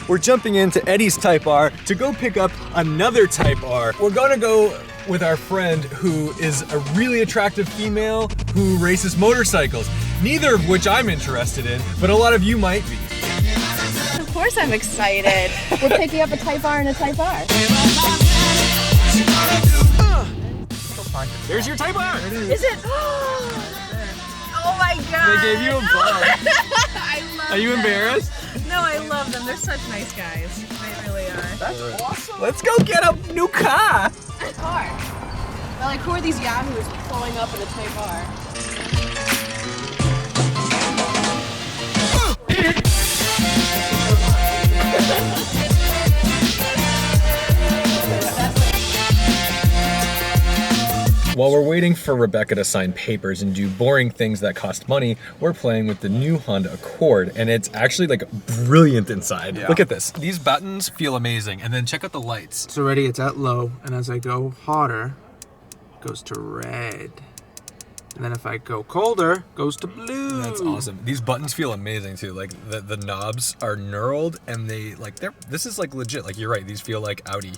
we're jumping into Eddy's Type R to go pick up another Type R. We're gonna go with our friend who is a really attractive female who races motorcycles, neither of which I'm interested in, but a lot of you might be. Of course I'm excited. We're picking up a Type R and a Type R. There's your Type R! Is it? Oh my god! They gave you a bug. I love Are you them. embarrassed? No, I love them. They're such nice guys. They really are. That's awesome. Let's go get a new car. Car. Well, like, who are these yahoos pulling up in a Type R? While we're waiting for Rebecca to sign papers and do boring things that cost money, we're playing with the new Honda Accord, and it's actually like brilliant inside. Yeah. Look at this. These buttons feel amazing, and then check out the lights. So already it's at low, and as I go hotter, it goes to red. And then if I go colder, it goes to blue. That's awesome. These buttons feel amazing too. Like the knobs are knurled, and this is like legit. Like you're right, these feel like Audi.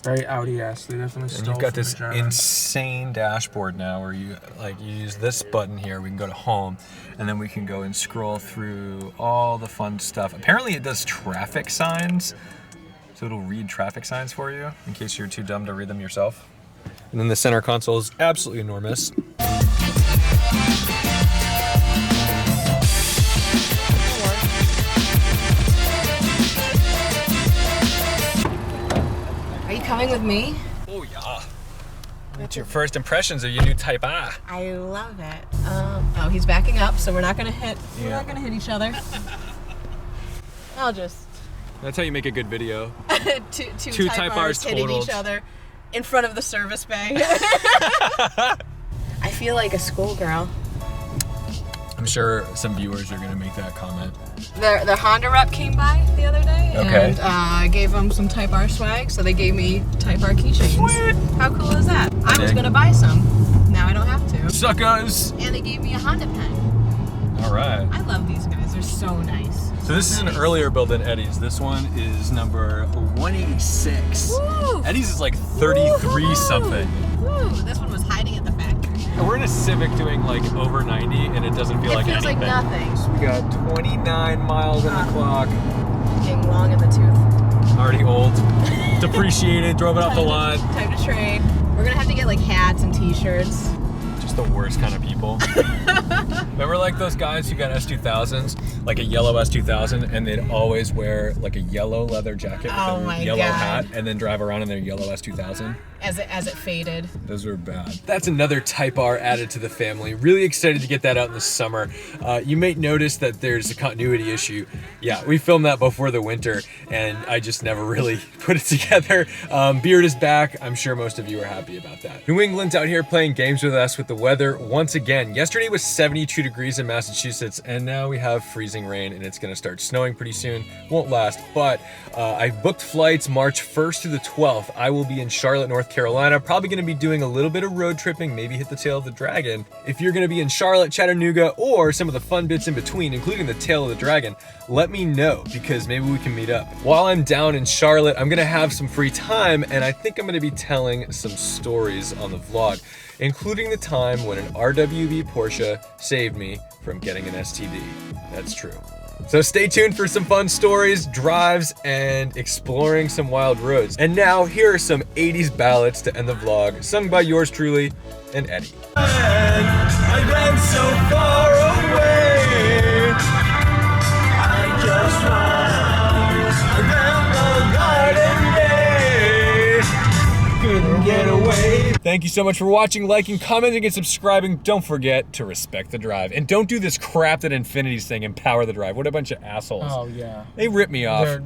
Very Audi-esque. They definitely stole. And you've got from this the Germans. insane dashboard now where you use this button here, we can go to home, and then we can go and scroll through all the fun stuff. Apparently it does traffic signs, so it'll read traffic signs for you in case you're too dumb to read them yourself. And then the center console is absolutely enormous. Are you coming with me? Oh yeah. What's your first impressions of your new Type R? I love it. Oh, he's backing up, so we're not gonna hit. Yeah. We're not gonna hit each other. I'll just. That's how you make a good video. two Type R's hitting totaled. each other in front of the service bay. I feel like a schoolgirl. I'm sure some viewers are gonna make that comment. The Honda rep came by the other day, Okay. and I gave them some Type R swag, so they gave me Type R keychains. Sweet. How cool is that? I was Dang. gonna buy some. Now I don't have to. Suckers! And they gave me a Honda pen. All right. I love these guys. They're so nice. So this is an earlier build than Eddy's. This one is number 186. Woo! Eddy's is like 33 Woo! something. Woo! This one was hiding at the factory. And we're in a Civic doing like over 90 and it doesn't feel It like feels anything. like nothing. We got 29 miles on the clock. Getting long in the tooth. Already old. Depreciated, drove it off the lot. Time to trade. We're gonna have to get like hats and t-shirts. Just the worst kind of people. Remember like those guys who got S2000s, like a yellow S2000, and they'd always wear like a yellow leather jacket with Oh a my yellow God. hat and then drive around in their yellow S2000? As it faded. Those were bad. That's another Type R added to the family. Really excited to get that out in the summer. You may notice that there's a continuity issue. Yeah, we filmed that before the winter and I just never really put it together. Beard is back. I'm sure most of you are happy about that. New England's out here playing games with us with the weather once again. Yesterday was 72 degrees in Massachusetts and now we have freezing rain and it's gonna start snowing pretty soon. Won't last, but I booked flights March 1st through the 12th. I will be in Charlotte, North Carolina. Probably gonna be doing a little bit of road tripping, maybe hit the Tail of the Dragon. If you're gonna be in Charlotte, Chattanooga, or some of the fun bits in between, including the Tail of the Dragon, let me know because maybe we can meet up. While I'm down in Charlotte, I'm gonna have some free time and I think I'm gonna be telling some stories on the vlog, including the time when an RWB Porsche saved me from getting an STD. That's true. So stay tuned for some fun stories, drives, and exploring some wild roads. And now, here are some 80s ballads to end the vlog, sung by yours truly and Eddy. I ran so far away, I just ran around the garden gate, couldn't get away. Thank you so much for watching, liking, commenting, and subscribing. Don't forget to respect the drive. And don't do this crap that Infinity's thing, empower the drive. What a bunch of assholes. Oh yeah. They rip me off. They're